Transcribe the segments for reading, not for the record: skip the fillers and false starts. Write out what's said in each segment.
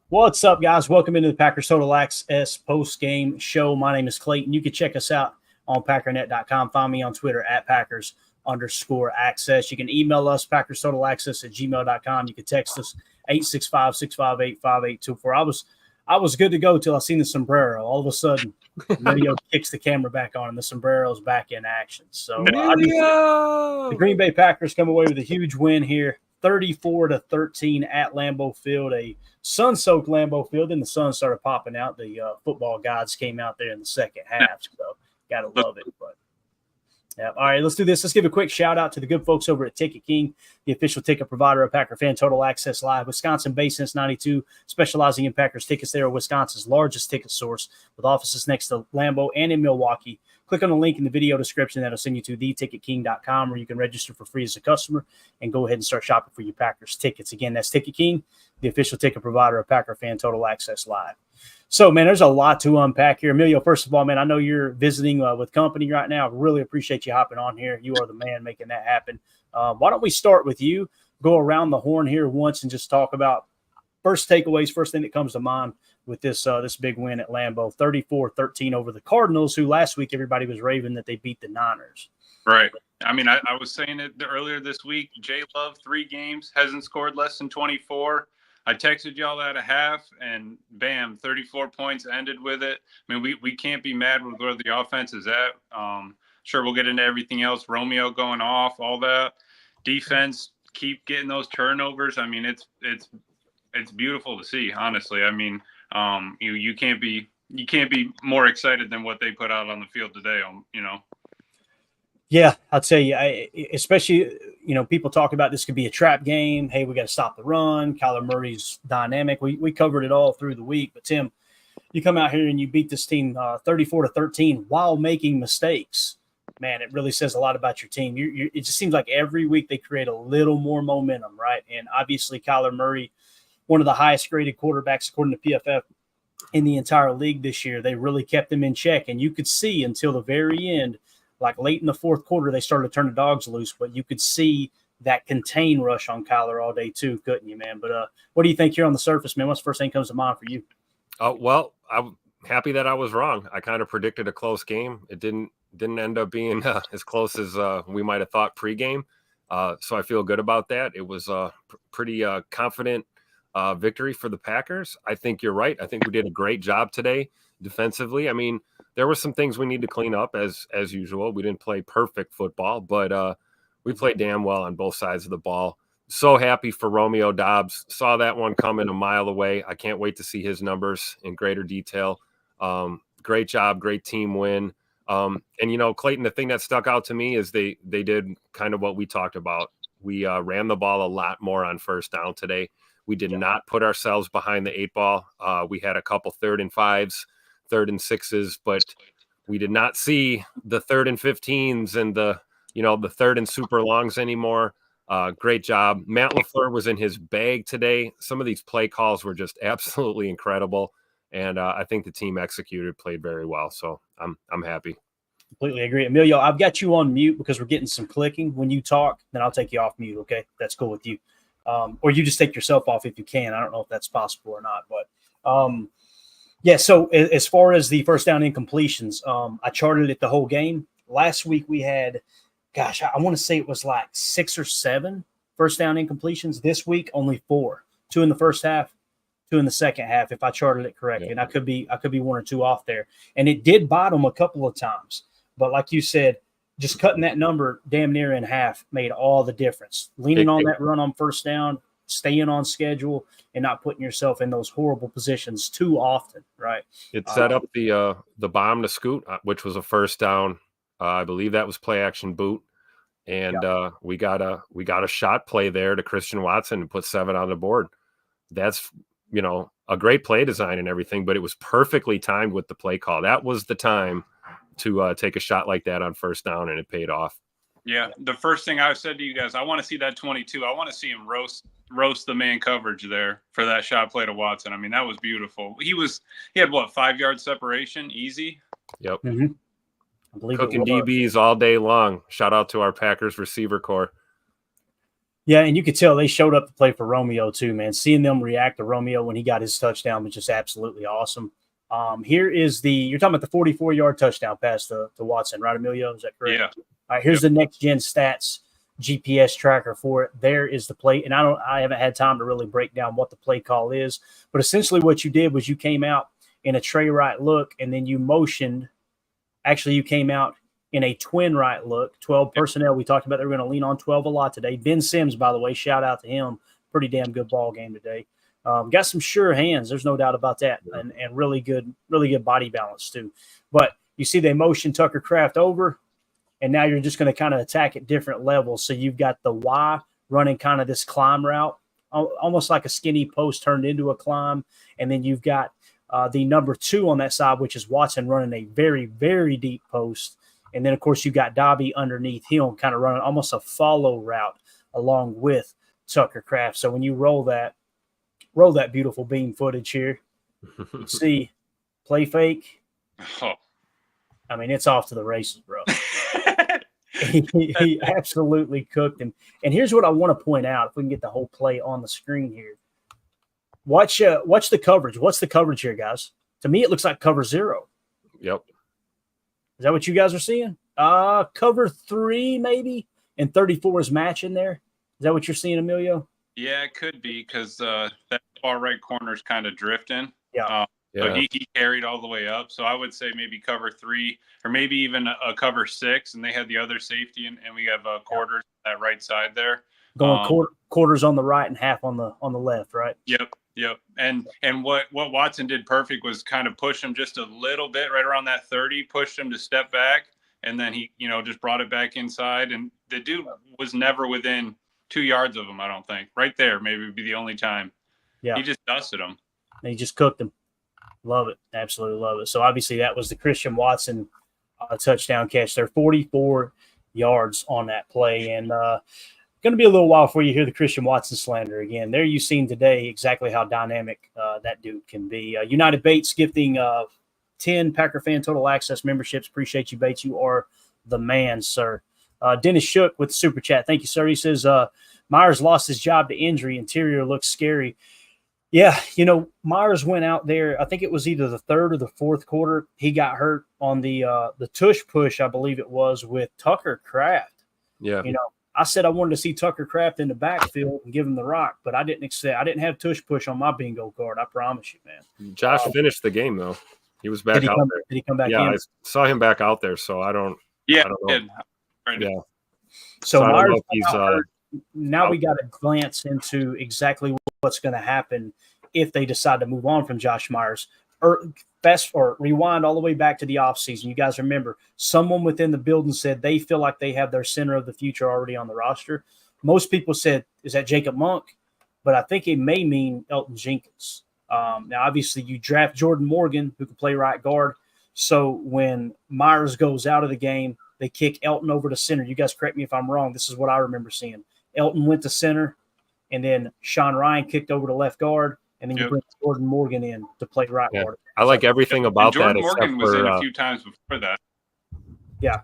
What's up, guys? Welcome into the Packers Total Access post-game show. My name is Clayton. You can check us out on packernet.com. Find me on Twitter at Packers_access. You can email us, PackersTotalAccess@gmail.com. You can text us 865-658-5824. I was good to go till I seen the sombrero. All of a sudden, Emilio kicks the camera back on, and the sombrero's back in action. So the Green Bay Packers come away with a huge win here, 34-13 at Lambeau Field, a sun-soaked Lambeau Field. Then the sun started popping out. The football gods came out there in the second half, so got to love it. But yeah, all right, let's do this. Let's give a quick shout-out to the good folks over at Ticket King, the official ticket provider of Packer Fan Total Access Live. Wisconsin-based since 92, specializing in Packers tickets. They are Wisconsin's largest ticket source with offices next to Lambeau and in Milwaukee. Click on the link in the video description. That'll send you to theticketking.com, where you can register for free as a customer and go ahead and start shopping for your Packers tickets. Again, that's Ticket King, the official ticket provider of Packer Fan Total Access Live. So, man, there's a lot to unpack here. Emilio, first of all, man, I know you're visiting with company right now. I really appreciate you hopping on here. You are the man making that happen. Why don't we start with you, go around the horn here once and just talk about first takeaways, first thing that comes to mind with this big win at Lambeau, 34-13 over the Cardinals, who last week everybody was raving that they beat the Niners. Right. I mean, I was saying it earlier this week. J Love, 3 games, hasn't scored less than 24. I texted y'all at a half, and bam, 34 points, ended with it. I mean, we can't be mad with where the offense is at. Sure, we'll get into everything else. Romeo going off, all that. Defense, keep getting those turnovers. I mean, it's beautiful to see, honestly. I mean, you can't be more excited than what they put out on the field today, Yeah, I'll tell you, especially, people talk about this could be a trap game. Hey, we got to stop the run. Kyler Murray's dynamic. We covered it all through the week. But, Tim, you come out here and you beat this team 34-13 while making mistakes. Man, it really says a lot about your team. It just seems like every week they create a little more momentum, right? And obviously Kyler Murray, one of the highest graded quarterbacks according to PFF in the entire league this year. They really kept him in check. And you could see until the very end, like late in the fourth quarter, they started to turn the dogs loose, but you could see that contain rush on Kyler all day too, couldn't you, man? But what do you think here on the surface, man? What's the first thing that comes to mind for you? Well, I'm happy that I was wrong. I kind of predicted a close game. It didn't end up being as close as we might have thought pregame. So I feel good about that. It was a pretty confident victory for the Packers. I think you're right. I think we did a great job today defensively. I mean, there were some things we need to clean up as usual. We didn't play perfect football, but we played damn well on both sides of the ball. So happy for Romeo Doubs. Saw that one coming a mile away. I can't wait to see his numbers in greater detail. Great job, great team win. And, Clayton, the thing that stuck out to me is they did kind of what we talked about. We ran the ball a lot more on first down today. We did not put ourselves behind the 8 ball. We had a couple 3rd and 5s, 3rd and 6s, but we did not see the 3rd and 15s and the 3rd and super longs anymore. Great job. Matt LaFleur was in his bag today. Some of these play calls were just absolutely incredible. And I think the team played very well. So I'm happy. Completely agree. Emilio, I've got you on mute because we're getting some clicking. When you talk, then I'll take you off mute. Okay. That's cool with you. Or you just take yourself off if you can. I don't know if that's possible or not, but yeah. So as far as the first down incompletions, I charted it the whole game. Last week we had, I want to say it was like 6 or 7 first down incompletions. This week, only 4, 2 in the first half, 2 in the second half, if I charted it correctly. Yeah. And I could be 1 or 2 off there. And it did bottom a couple of times. But like you said, just cutting that number damn near in half made all the difference. Leaning on that run on first down, staying on schedule, and not putting yourself in those horrible positions too often, right? It set up the bomb to Scoot, which was a first down. I believe that was play action boot. And we got a shot play there to Christian Watson and put 7 on the board. That's, a great play design and everything, but it was perfectly timed with the play call. That was the time to take a shot like that on first down, and it paid off. Yeah, the first thing I said to you guys, I want to see that 22. I want to see him roast the man coverage there for that shot play to Watson. I mean, that was beautiful. He had 5-yard separation, easy. Yep. Mm-hmm. Cooking DBs all day long. Shout out to our Packers receiver core. Yeah, and you could tell they showed up to play for Romeo too, man. Seeing them react to Romeo when he got his touchdown was just absolutely awesome. Here is you're talking about the 44-yard touchdown pass to Watson, right, Emilio? Is that correct? Yeah. All right, here's the next gen stats GPS tracker for it. There is the play, and I haven't had time to really break down what the play call is, but essentially what you did was you came out in a tray right look, and then you motioned. Actually, you came out in a twin right look, 12 personnel. We talked about they were going to lean on 12 a lot today. Ben Sims, by the way, shout out to him. Pretty damn good ball game today. Got some sure hands. There's no doubt about that. And really good body balance too. But you see they motion Tucker Kraft over, and now you're just going to kind of attack at different levels. So you've got the Y running kind of this climb route, almost like a skinny post turned into a climb. And then you've got the number 2 on that side, which is Watson, running a very, very deep post. And then, of course, you got Dobby underneath him kind of running almost a follow route along with Tucker Kraft. So when you roll that beautiful beam footage here, you see play fake. Oh. I mean, it's off to the races, bro. he absolutely cooked him. And here's what I want to point out, if we can get the whole play on the screen here. Watch the coverage. What's the coverage here, guys? To me, it looks like cover 0. Yep. Is that what you guys are seeing? Cover 3 maybe, and 34 is matching there. Is that what you're seeing, Emilio? Yeah, it could be because that far right corner is kind of drifting. Yeah. So he carried all the way up. So I would say maybe cover 3 or maybe even a cover 6, and they had the other safety, and we have quarters on that right side there. Going quarters on the right and half on the left, right? Yep. And what Watson did perfect was kind of push him just a little bit right around that 30, pushed him to step back, and then he, just brought it back inside. And the dude was never within 2 yards of him, I don't think. Right there, maybe would be the only time. Yeah. He just dusted him. And he just cooked him. Love it. Absolutely love it. So obviously that was the Christian Watson touchdown catch there, 44 yards on that play. And going to be a little while before you hear the Christian Watson slander again. There you've seen today exactly how dynamic that dude can be. United Bates gifting 10 Packer fan total access memberships. Appreciate you, Bates. You are the man, sir. Dennis Shook with the super chat. Thank you, sir. He says, Myers lost his job to injury. Interior looks scary. Yeah, Myers went out there. I think it was either the 3rd or the 4th quarter. He got hurt on the tush push, I believe it was, with Tucker Kraft. Yeah. I said I wanted to see Tucker Kraft in the backfield and give him the rock, but I didn't have tush push on my bingo card. I promise you, man. Josh finished the game though. He was back out there. Did he come back in? Yeah, I saw him back out there, so I don't. Yeah, I don't know. Right. Yeah. So I Myers, don't know if he's now we got to glance into exactly what's going to happen if they decide to move on from Josh Myers. Or rewind all the way back to the offseason. You guys remember someone within the building said they feel like they have their center of the future already on the roster. Most people said, is that Jacob Monk? But I think it may mean Elton Jenkins. Now, obviously, you draft Jordan Morgan, who can play right guard. So when Myers goes out of the game, they kick Elton over to center. You guys correct me if I'm wrong. This is what I remember seeing. Elton went to center, and then Sean Ryan kicked over to left guard, and then you bring Jordan Morgan in to play right guard. I like everything about that. Jordan Morgan was in a few times before that. Yeah.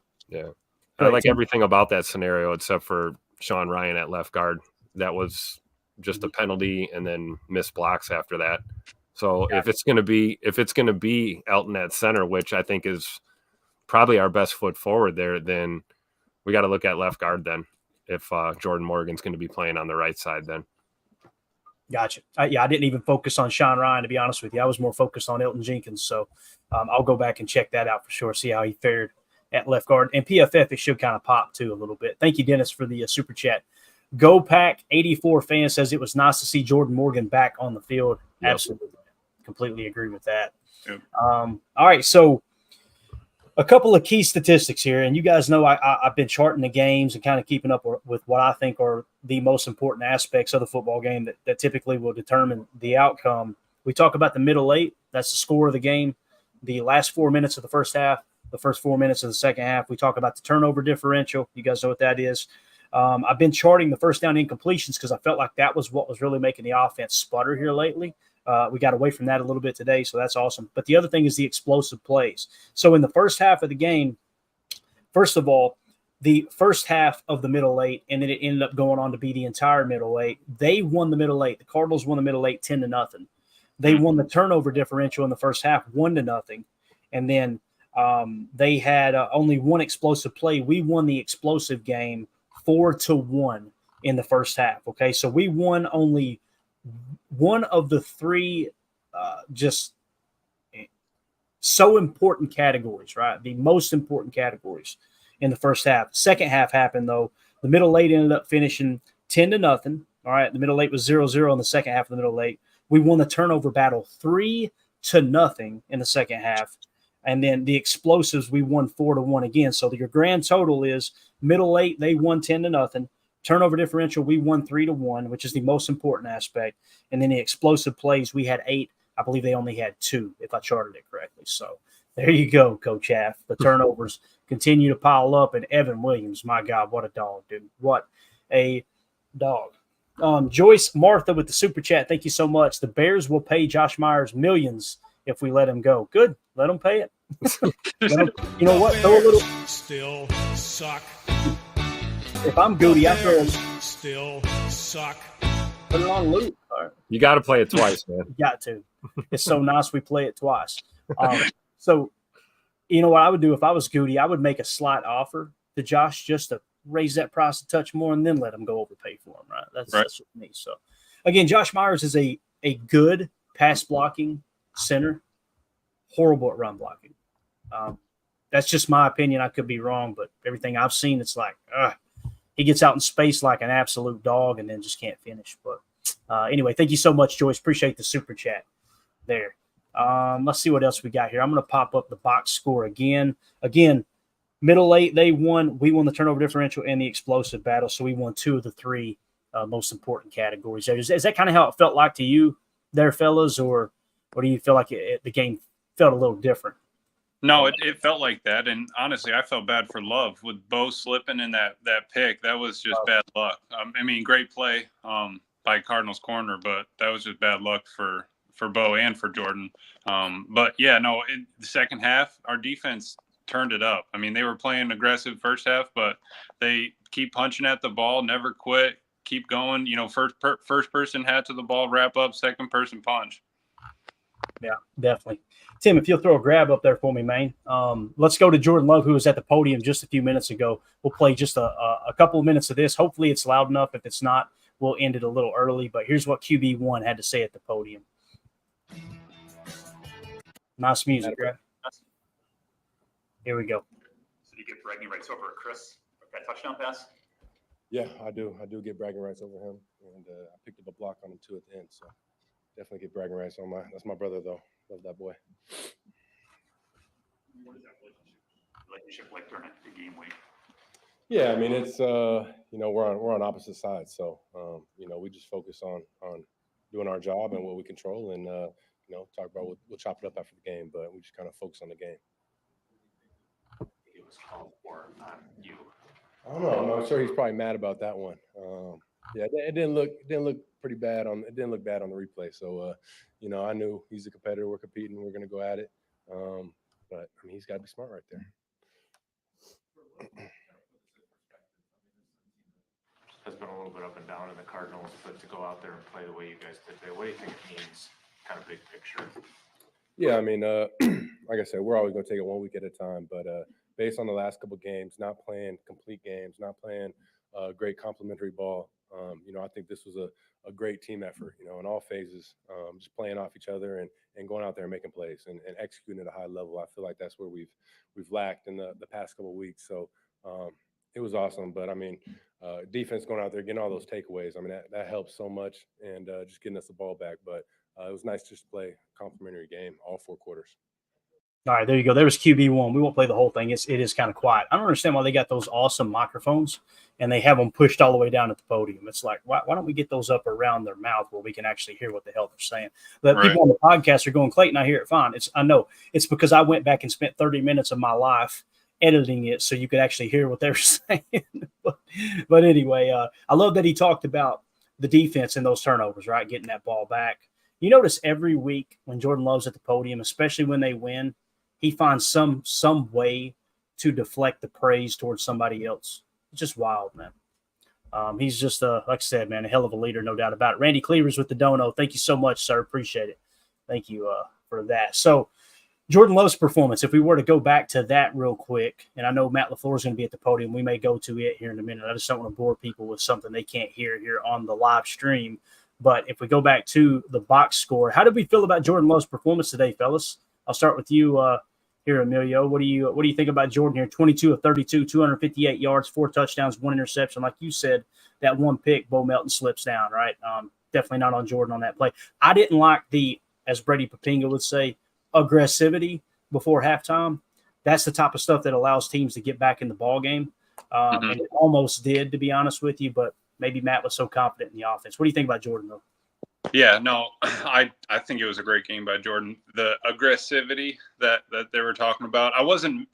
I like everything about that scenario except for Sean Ryan at left guard. That was just a penalty and then missed blocks after that. So if it's going to be Elton at center, which I think is probably our best foot forward there, then we got to look at left guard then. If Jordan Morgan's going to be playing on the right side, then. Gotcha. I didn't even focus on Sean Ryan, to be honest with you. I was more focused on Elton Jenkins. So I'll go back and check that out for sure, see how he fared at left guard. And PFF, it should kind of pop too a little bit. Thank you, Dennis, for the super chat. Go Pack 84 fan says it was nice to see Jordan Morgan back on the field. Yep. Absolutely. Completely agree with that. Yep. All right. So a couple of key statistics here, and you guys know I've been charting the games and kind of keeping up with what I think are the most important aspects of the football game that typically will determine the outcome. We talk about the middle 8. That's the score of the game. The last 4 minutes of the first half, the first 4 minutes of the second half. We talk about the turnover differential. You guys know what that is. I've been charting the first down incompletions because I felt like that was what was really making the offense sputter here lately. We got away from that a little bit today, so that's awesome. But the other thing is the explosive plays. So in the first half of the game, first of all, the first half of the middle eight, and then it ended up going on to be the entire middle eight. They won the middle eight. The Cardinals won the middle eight 10-0. They won the turnover differential in the first half 1-0, and then they had only one explosive play. We won the explosive game 4-1 in the first half. Okay, so we won only one of the three just so important categories, right? The most important categories in the first half. Second half happened, though. The middle eight ended up finishing 10-0. All right, the middle eight was 0-0 in the second half of the middle eight. We won the turnover battle 3-0 in the second half. And then the explosives, we won 4-1 again. So your grand total is middle eight, they won 10-0. Turnover differential, we won 3-1, which is the most important aspect. And then the explosive plays, we had 8. I believe they only had 2, if I charted it correctly. So there you go, Coach Half. The turnovers continue to pile up. And Evan Williams, my God, what a dog, dude. What a dog. Joyce Martha with the super chat. Thank you so much. The Bears will pay Josh Myers millions if we let him go. Good. Let him pay it. You know what? Throw a little. Still suck. If I'm Goody, I throw still suck. Put it on loop. Right. You got to play it twice, man. You got to. It's so nice we play it twice. So, you know what I would do if I was Goody? I would make a slight offer to Josh just to raise that price a touch more and then let him go overpay for him, right? That's what me. So, again, Josh Myers is a good pass blocking center, horrible at run blocking. That's just my opinion. I could be wrong, but everything I've seen, it's like he gets out in space like an absolute dog and then just can't finish. But anyway, thank you so much, Joyce. Appreciate the super chat there. Let's see what else we got here. I'm going to pop up the box score again. Again, middle eight, they won. We won the turnover differential and the explosive battle, so we won 2 of the 3 most important categories. Is that kind of how it felt like to you there, fellas, or do you feel like the game felt a little different? No, it felt like that. And honestly, I felt bad for Love with Bo slipping in that pick. That was just bad luck. I mean, great play by Cardinals corner, but that was just bad luck for Bo and for Jordan. But, yeah, no, in the second half, our defense turned it up. I mean, they were playing aggressive first half, but they keep punching at the ball, never quit, keep going. You know, first person hat to the ball, wrap up, second person punch. Yeah, definitely. Tim, if you'll throw a grab up there for me, man. Let's go to Jordan Love, who was at the podium just a few minutes ago. We'll play just a couple of minutes of this. Hopefully it's loud enough. If it's not, we'll end it a little early. But here's what QB1 had to say at the podium. Nice music, right? Here we go. So do you get bragging rights over Chris? That touchdown pass? Yeah, I do. I do get bragging rights over him. And I picked up a block on him, too, at the end. So definitely get bragging rights on that's my brother, though. Love that boy. What is that relationship like during the game week? Yeah, I mean, it's we're on opposite sides, so we just focus on doing our job and what we control, and talk about we'll chop it up after the game, but we just kind of focus on the game. It was called for on you. I don't know. I'm sure he's probably mad about that one. Yeah, it didn't look pretty bad it didn't look bad on the replay. So I knew he's a competitor. We're competing. We're going to go at it. But I mean, he's got to be smart right there. Has been a little bit up and down in the Cardinals, but to go out there and play the way you guys did today, what do you think it means, kind of big picture? Yeah, I mean, like I said, we're always going to take it 1 week at a time. But based on the last couple of games, not playing complete games, not playing great complementary ball, I think this was a great team effort, in all phases, just playing off each other and going out there and making plays and executing at a high level. I feel like that's where we've lacked in the past couple of weeks. So it was awesome. But, I mean, defense going out there, getting all those takeaways, I mean, that helps so much, and just getting us the ball back. But it was nice just to play a complimentary game all 4 quarters. All right, there you go. There was QB1. We won't play the whole thing. It is kind of quiet. I don't understand why they got those awesome microphones and they have them pushed all the way down at the podium. It's like, why don't we get those up around their mouth where we can actually hear what the hell they're saying? But people on the podcast are going, Clayton, I hear it fine. I know. It's because I went back and spent 30 minutes of my life editing it so you could actually hear what they're saying. but anyway, I love that he talked about the defense and those turnovers, right, getting that ball back. You notice every week when Jordan Love's at the podium, especially when they win, he finds some way to deflect the praise towards somebody else. It's just wild, man. He's just, like I said, man, a hell of a leader, no doubt about it. Randy Cleavers with the dono. Thank you so much, sir. Appreciate it. Thank you for that. So, Jordan Love's performance, if we were to go back to that real quick, and I know Matt LaFleur is going to be at the podium. We may go to it here in a minute. I just don't want to bore people with something they can't hear here on the live stream. But if we go back to the box score, how did we feel about Jordan Love's performance today, fellas? I'll start with you here, Emilio. What do you think about Jordan here? 22 of 32, 258 yards, 4 touchdowns, 1 interception. Like you said, that one pick, Bo Melton slips down, right? Definitely not on Jordan on that play. I didn't like the, as Brady Papinga would say, aggressivity before halftime. That's the type of stuff that allows teams to get back in the ball game. And it almost did, to be honest with you, but maybe Matt was so confident in the offense. What do you think about Jordan, though? Yeah, no, I think it was a great game by Jordan. The aggressivity that they were talking about, I wasn't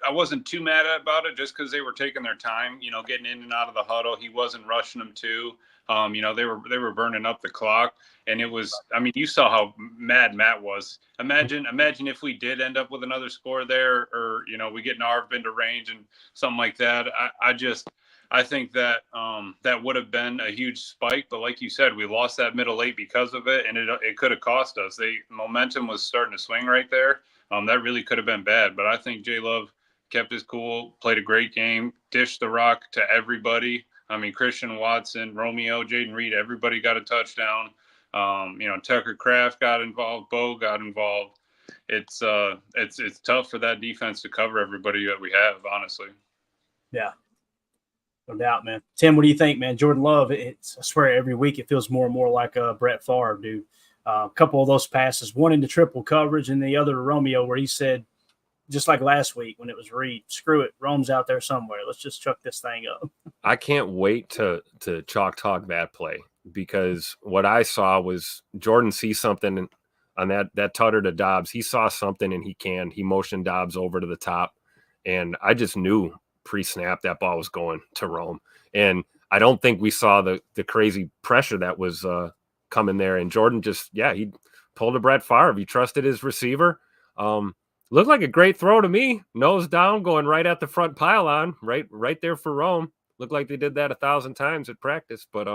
too mad about it just because they were taking their time, getting in and out of the huddle. He wasn't rushing them too. They were burning up the clock, and it was. I mean, you saw how mad Matt was. Imagine if we did end up with another score there, or we get Narv into range and something like that. I think that that would have been a huge spike, but like you said, we lost that middle 8 because of it, and it could have cost us. Momentum was starting to swing right there. That really could have been bad, but I think J Love kept his cool, played a great game, dished the rock to everybody. I mean, Christian Watson, Romeo, Jaden Reed, everybody got a touchdown. Tucker Kraft got involved, Bo got involved. It's tough for that defense to cover everybody that we have, honestly. Yeah. No doubt, man. Tim, what do you think, man? Jordan Love, I swear every week it feels more and more like Brett Favre, dude. A couple of those passes, one into triple coverage and the other to Romeo, where he said, just like last week when it was Reed, screw it, Rome's out there somewhere. Let's just chuck this thing up. I can't wait to chalk talk that play, because what I saw was Jordan sees something on that tutter to Dobbs. He saw something and he motioned Dobbs over to the top, and I just knew pre-snap that ball was going to Rome. And I don't think we saw the crazy pressure that was coming there. And Jordan he pulled a Brett Favre. He trusted his receiver. Looked like a great throw to me. Nose down, going right at the front pylon, right there for Rome. Looked like they did that 1,000 times at practice. But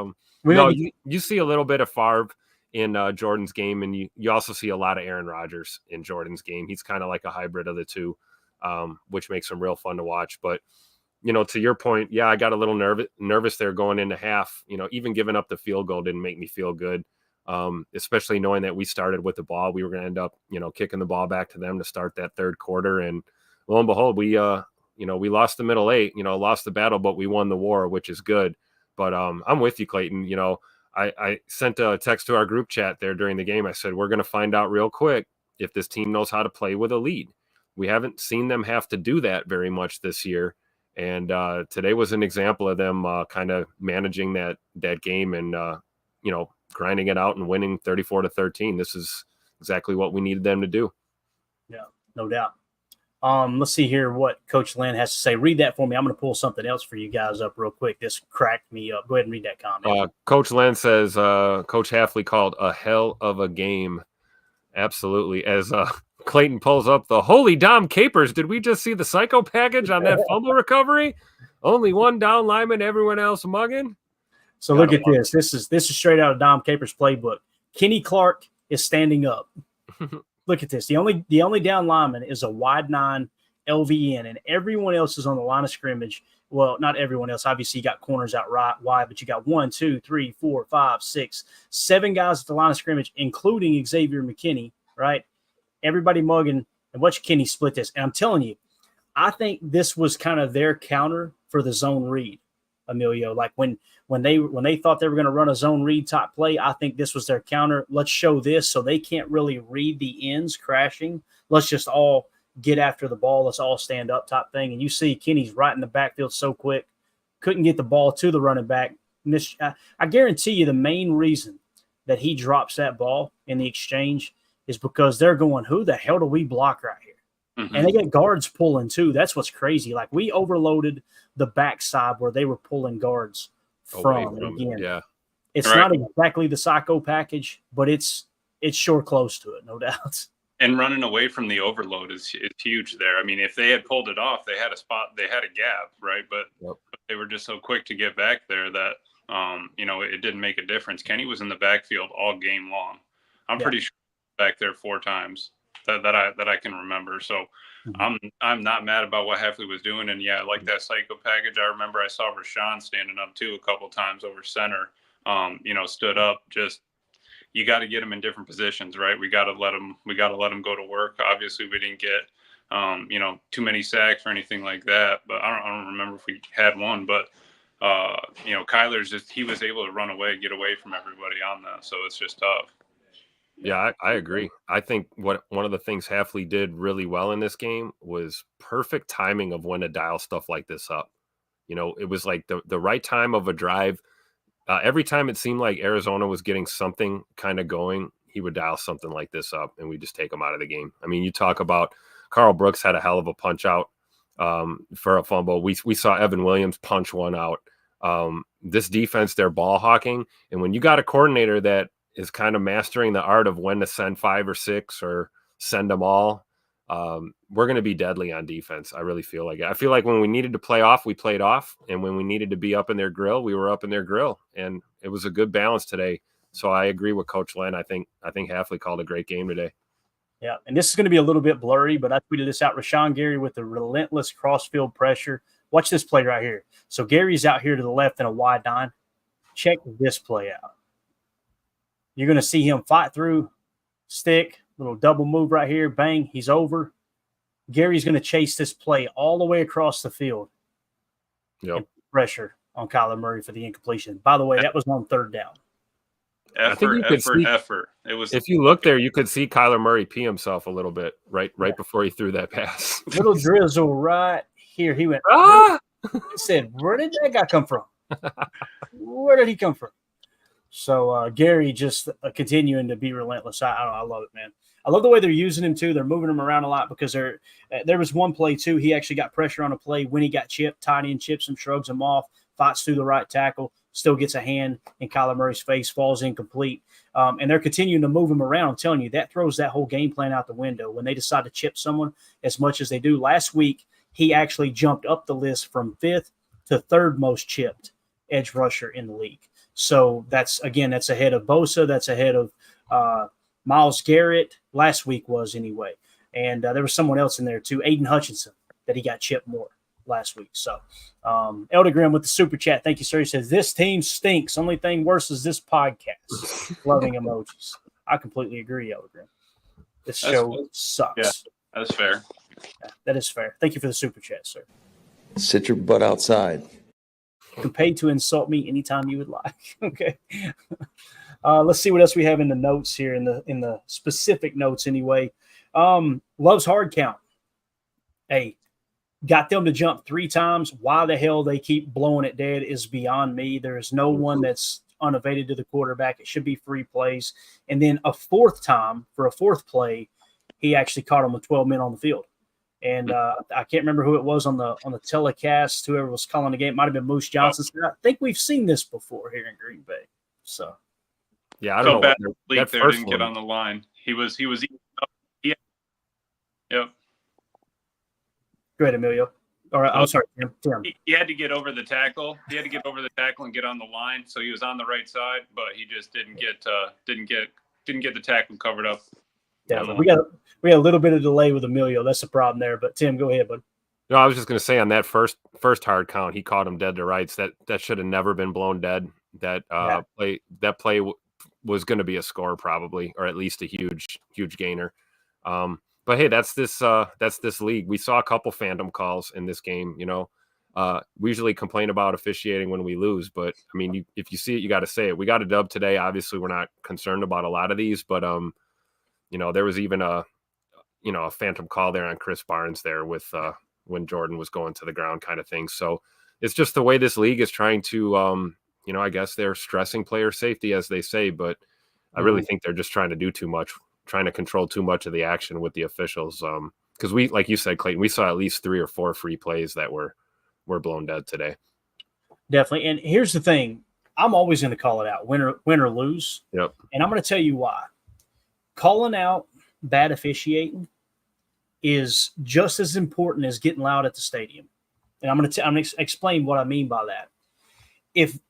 you see a little bit of Favre in Jordan's game, and you also see a lot of Aaron Rodgers in Jordan's game. He's kind of like a hybrid of the two, which makes him real fun to watch. But to your point, yeah, I got a little nervous there going into half. Even giving up the field goal didn't make me feel good. Especially knowing that we started with the ball. We were going to end up, kicking the ball back to them to start that third quarter. And lo and behold, we lost the middle 8, lost the battle, but we won the war, which is good. But I'm with you, Clayton. I sent a text to our group chat there during the game. I said, we're going to find out real quick if this team knows how to play with a lead. We haven't seen them have to do that very much this year. And today was an example of them kind of managing that game and, grinding it out and winning 34-13. This is exactly what we needed them to do. Yeah, no doubt. Let's see here what Coach Lynn has to say. Read that for me. I'm going to pull something else for you guys up real quick. This cracked me up. Go ahead and read that comment. Coach Lynn says, Coach Halfley called a hell of a game. Absolutely. As Clayton pulls up the holy Dom Capers. Did we just see the psycho package on that fumble recovery? Only one down lineman, everyone else mugging. So look at this. This is straight out of Dom Capers' playbook. Kenny Clark is standing up. Look at this. The only down lineman is a wide 9 LVN, and everyone else is on the line of scrimmage. Well, not everyone else. Obviously, you got corners out right wide, but you got 1, 2, 3, 4, 5, 6, 7 guys at the line of scrimmage, including Xavier McKinney, right? Everybody mugging, and watch Kenny split this. And I'm telling you, I think this was kind of their counter for the zone read, Emilio. Like when they thought they were going to run a zone read type play, I think this was their counter. Let's show this so they can't really read the ends crashing. Let's just all get after the ball. Let's all stand up type thing. And you see Kenny's right in the backfield so quick. Couldn't get the ball to the running back. I guarantee you the main reason that he drops that ball in the exchange is because they're going, who the hell do we block right here? Mm-hmm. And they get guards pulling too. That's what's crazy. Like we overloaded the backside where they were pulling guards from. Again, yeah, it's not exactly the psycho package, but it's sure close to it, no doubt. And running away from the overload is huge there. I mean, if they had pulled it off, they had a spot, they had a gap, right? But they were just so quick to get back there that, it didn't make a difference. Kenny was in the backfield all game long. I'm pretty sure back there 4 times that I can remember. So I'm not mad about what Heffley was doing. And yeah, like that psycho package. I remember I saw Rashawn standing up too a couple times over center. Stood up. Just you got to get them in different positions, right? We got to let them go to work. Obviously, we didn't get too many sacks or anything like that. But I don't remember if we had one. But Kyler's he was able to run away, get away from everybody on that. So it's just tough. Yeah, I agree. I think one of the things Heffley did really well in this game was perfect timing of when to dial stuff like this up. It was like the right time of a drive. Every time it seemed like Arizona was getting something kind of going, he would dial something like this up, and we just take him out of the game. I mean, you talk about Carl Brooks had a hell of a punch out for a fumble. We saw Evan Williams punch one out. This defense, they're ball hawking, and when you got a coordinator that is kind of mastering the art of when to send 5 or 6 or send them all, we're going to be deadly on defense. I really feel like it. I feel like when we needed to play off, we played off. And when we needed to be up in their grill, we were up in their grill. And it was a good balance today. So I agree with Coach Len. I think Heffley called a great game today. Yeah, and this is going to be a little bit blurry, but I tweeted this out. Rashawn Gary with the relentless cross-field pressure. Watch this play right here. So Gary's out here to the left in a wide 9. Check this play out. You're going to see him fight through, stick, little double move right here, bang, he's over. Gary's going to chase this play all the way across the field. Yep. Pressure on Kyler Murray for the incompletion. By the way, that was on 3rd down. Effort. It was. If you look there, you could see Kyler Murray pee himself a little bit right before he threw that pass. Little drizzle right here. He went, He said, where did that guy come from? Where did he come from? So Gary just continuing to be relentless. I love it, man. I love the way they're using him too. They're moving him around a lot because there was one play too. He actually got pressure on a play when he got chipped, tight end chips him, shrugs him off, fights through the right tackle, still gets a hand in Kyler Murray's face, falls incomplete. And they're continuing to move him around. I'm telling you, that throws that whole game plan out the window when they decide to chip someone as much as they do. Last week, he actually jumped up the list from 5th to 3rd most chipped edge rusher in the league. So that's ahead of Bosa. That's ahead of Myles Garrett. Last week was anyway. And there was someone else in there too, Aiden Hutchinson, that he got chipped more last week. So Elder Grimm with the super chat. Thank you, sir. He says, this team stinks. Only thing worse is this podcast. Loving emojis. I completely agree, Elder Grimm. This show sucks. Yeah, that's fair. Yeah, that is fair. Thank you for the super chat, sir. Sit your butt outside. You can pay to insult me anytime you would like. Okay. Let's see what else we have in the notes here, in the specific notes anyway. Love's hard count. Hey, got them to jump 3 times. Why the hell they keep blowing it dead is beyond me. There is no one that's unevaded to the quarterback. It should be 3 plays. And then a 4th time for a 4th play, he actually caught him with 12 men on the field. And I can't remember who it was on the telecast. Whoever was calling the game, might have been Moose Johnson. I think we've seen this before here in Green Bay. So, yeah, I don't know. Bad that there didn't get on the line. He was. Yeah. Yep. Go ahead, Emilio. Or I'm sorry, Tim. He had to get over the tackle. He had to get over the tackle and get on the line. So he was on the right side, but he just didn't get the tackle covered up. Yeah, we got a little bit of delay with Emilio. That's the problem there. But Tim, go ahead, bud. No, I was just going to say on that first hard count, he caught him dead to rights. That should have never been blown dead. That play was going to be a score probably, or at least a huge gainer. But hey, that's this league. We saw a couple phantom calls in this game. We usually complain about officiating when we lose, but I mean, if you see it, you got to say it. We got a dub today. Obviously, we're not concerned about a lot of these, but there was even a phantom call there on Chris Barnes there with when Jordan was going to the ground kind of thing. So it's just the way this league is trying to, I guess they're stressing player safety, as they say, but I really think they're just trying to do too much, trying to control too much of the action with the officials. Because we, like you said, Clayton, we saw at least 3 or 4 free plays that were blown dead today. Definitely. And here's the thing. I'm always going to call it out, win or lose. Yep. And I'm going to tell you why. Calling out bad officiating is just as important as getting loud at the stadium. And I'm going to explain what I mean by that.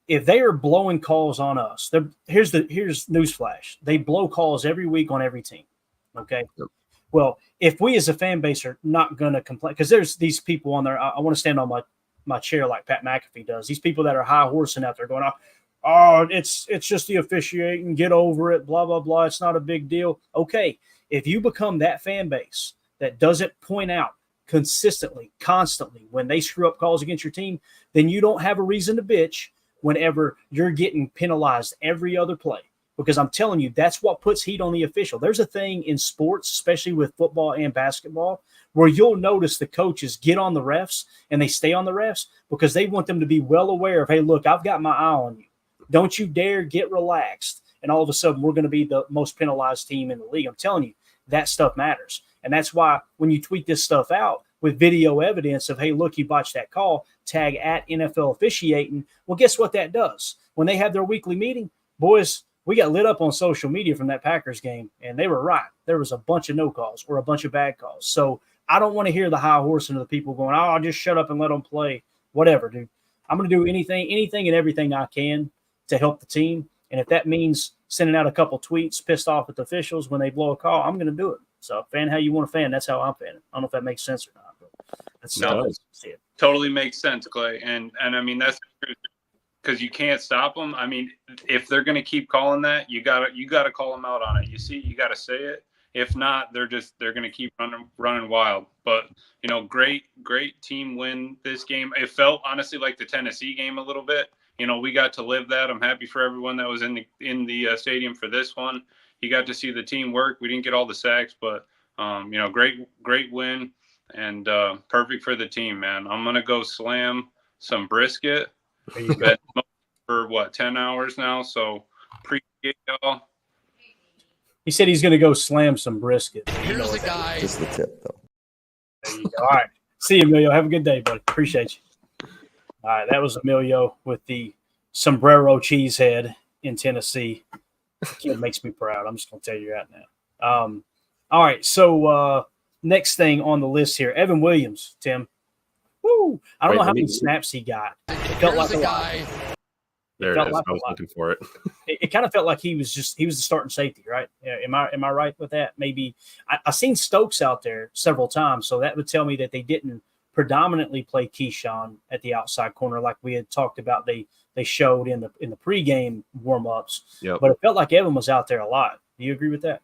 If they are blowing calls on us, here's newsflash. They blow calls every week on every team. Okay. Yep. Well, if we as a fan base are not going to complain, because there's these people on there, I want to stand on my chair like Pat McAfee does. These people that are high horsing out there going, oh, it's just the officiating, get over it, blah, blah, blah. It's not a big deal. Okay. If you become that fan base that doesn't point out consistently, constantly when they screw up calls against your team, then you don't have a reason to bitch whenever you're getting penalized every other play. Because I'm telling you, that's what puts heat on the official. There's a thing in sports, especially with football and basketball, where you'll notice the coaches get on the refs and they stay on the refs because they want them to be well aware of, hey, look, I've got my eye on you. Don't you dare get relaxed. And all of a sudden, we're going to be the most penalized team in the league. I'm telling you, that stuff matters. And that's why when you tweet this stuff out with video evidence of, hey, look, you botched that call, tag at NFL officiating, well, guess what that does? When they have their weekly meeting, boys, we got lit up on social media from that Packers game, and they were right. There was a bunch of no calls or a bunch of bad calls. So I don't want to hear the high horsing of the people going, oh, just shut up and let them play. Whatever, dude. I'm going to do anything and everything I can to help the team. And if that means sending out a couple tweets pissed off at the officials when they blow a call, I'm going to do it. So fan how you want to fan. That's how I'm fanning. I don't know if that makes sense or not. But that's it. Totally makes sense, Clay. And I mean, that's true. Because you can't stop them. I mean, if they're going to keep calling that, you gotta call them out on it. You got to say it. If not, they're going to keep running wild. But great team win this game. It felt honestly like the Tennessee game a little bit. We got to live that. I'm happy for everyone that was in the stadium for this one. You got to see the team work. We didn't get all the sacks, but great win and perfect for the team, man. I'm gonna go slam some brisket. Been for 10 hours now, so appreciate y'all. He said he's going to go slam some brisket. Here's the guy. Just the tip, though. There you go. All right. See you, Emilio. Have a good day, buddy. Appreciate you. All right. That was Emilio with the sombrero cheesehead in Tennessee. Kid makes me proud. I'm just going to tell you right now. All right. So next thing on the list here, Evan Williams, Tim. Woo! I don't know how many snaps he got. It felt like a lot. There it is. I was looking for it. It kind of felt like he was the starting safety, right? Am I right with that? Maybe I seen Stokes out there several times, so that would tell me that they didn't predominantly play Keyshawn at the outside corner like we had talked about. They showed in the pregame warmups, Yep. But it felt like Evan was out there a lot. Do you agree with that?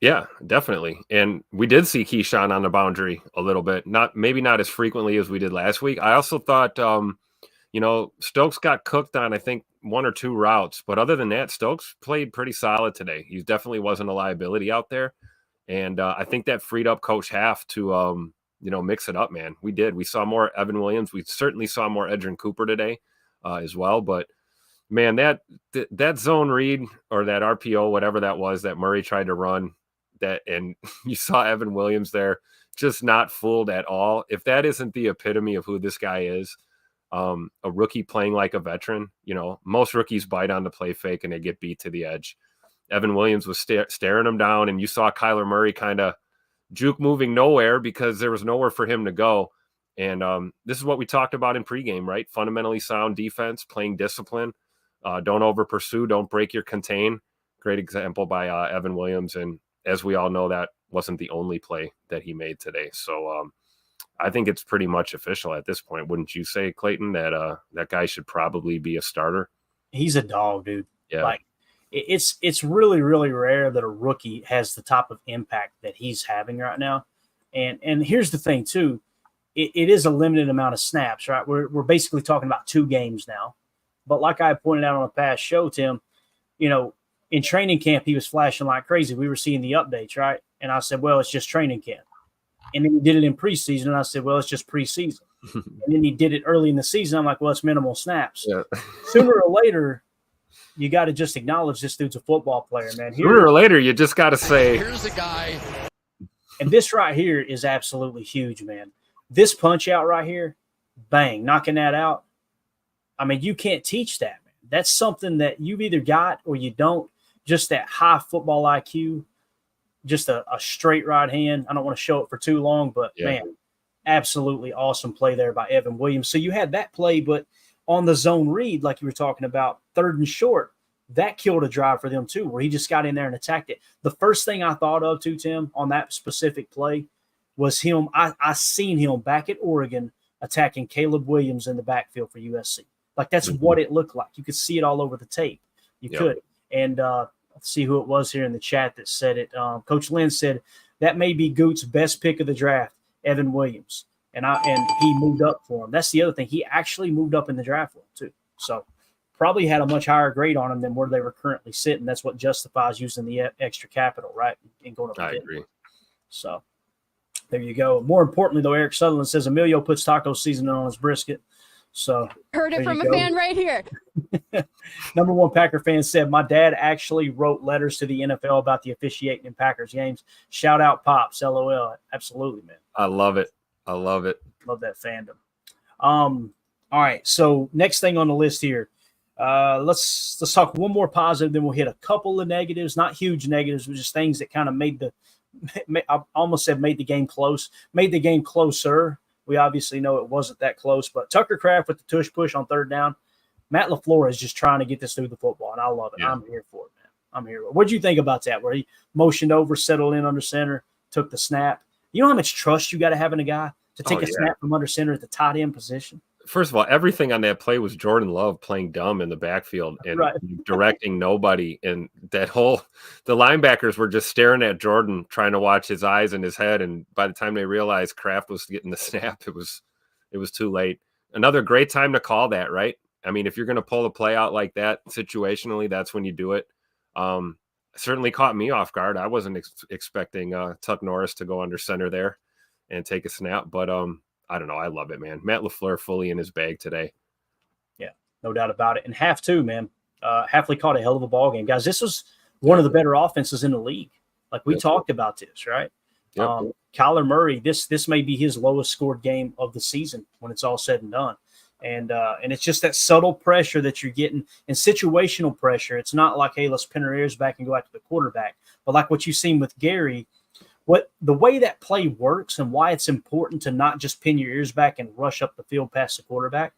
Yeah, definitely. And we did see Keyshawn on the boundary a little bit, maybe not as frequently as we did last week. I also thought, Stokes got cooked on, I think, one or two routes. But other than that, Stokes played pretty solid today. He definitely wasn't a liability out there. And I think that freed up Coach Half to, mix it up, man. We did. We saw more Evan Williams. We certainly saw more Edgerrin Cooper today as well. But man, that zone read or that RPO, whatever that was that Murray tried to run, and you saw Evan Williams there just not fooled at all. If that isn't the epitome of who this guy is, a rookie playing like a veteran, most rookies bite on the play fake and they get beat to the edge. Evan Williams was staring him down, and you saw Kyler Murray kind of juke moving nowhere because there was nowhere for him to go. And this is what we talked about in pregame, right? Fundamentally sound defense, playing discipline. Don't over pursue, don't break your contain. Great example by Evan Williams. And as we all know, that wasn't the only play that he made today. So I think it's pretty much official at this point. Wouldn't you say, Clayton, that that guy should probably be a starter? He's a dog, dude. Yeah. Like it's really, really rare that a rookie has the type of impact that he's having right now. And here's the thing too. It is a limited amount of snaps, right? We're basically talking about 2 games now. But like I pointed out on a past show, Tim, in training camp, he was flashing like crazy. We were seeing the updates, right? And I said, well, it's just training camp. And then he did it in preseason, and I said, well, it's just preseason. And then he did it early in the season. I'm like, well, it's minimal snaps. Yeah. Sooner or later, you got to just acknowledge this dude's a football player, man. Sooner or later, you just got to say. Here's the guy. And this right here is absolutely huge, man. This punch out right here, bang, knocking that out. I mean, you can't teach that, man. That's something that you've either got or you don't. Just that high football IQ. just a straight right hand. I don't want to show it for too long, but man, absolutely awesome play there by Evan Williams. So you had that play, but on the zone read, like you were talking about, 3rd and short, that killed a drive for them too, where he just got in there and attacked it. The first thing I thought of too, Tim, on that specific play was him. I seen him back at Oregon attacking Caleb Williams in the backfield for USC. Like that's what it looked like. You could see it all over the tape. You could. And let's see who it was here in the chat that said it. Coach Lynn said that may be Goot's best pick of the draft, Evan Williams. And he moved up for him. That's the other thing. He actually moved up in the draft for him too. So probably had a much higher grade on him than where they were currently sitting. That's what justifies using the extra capital, right? And going up. I agree. So there you go. More importantly, though, Eric Sutherland says Emilio puts taco seasoning on his brisket. So heard it from a fan right here. Number one Packer fan said, my dad actually wrote letters to the NFL about the officiating in Packers games. Shout out Pops, LOL. Absolutely, man. I love it. I love it. Love that fandom. All right. So next thing on the list here, let's talk one more positive, then we'll hit a couple of negatives, not huge negatives, but just things that kind of I almost said made the game close, made the game closer. We obviously know it wasn't that close, but Tucker Kraft with the tush push on 3rd down. Matt LaFleur is just trying to get this through the football, and I love it. Yeah. I'm here for it, man. I'm here. What did you think about that, where he motioned over, settled in under center, took the snap? You know how much trust you got to have in a guy to take a snap from under center at the tight end position? First of all, everything on that play was Jordan Love playing dumb in the backfield and directing nobody. And the linebackers were just staring at Jordan, trying to watch his eyes and his head. And by the time they realized Kraft was getting the snap, it was too late. Another great time to call that, right? I mean, if you're going to pull a play out like that situationally, that's when you do it. Certainly caught me off guard. I wasn't expecting Tuck Norris to go under center there and take a snap, but I don't know. I love it, man. Matt LaFleur fully in his bag today. Yeah, no doubt about it. And half two, man. Hafley caught a hell of a ball game. Guys, this was one of the better offenses in the league. Like we talked about this, right? Yep. Kyler Murray, this may be his lowest scored game of the season when it's all said and done. And it's just that subtle pressure that you're getting and situational pressure. It's not like, hey, let's pin our ears back and go after the quarterback. But like what you've seen with Gary, the way that play works and why it's important to not just pin your ears back and rush up the field past the quarterback.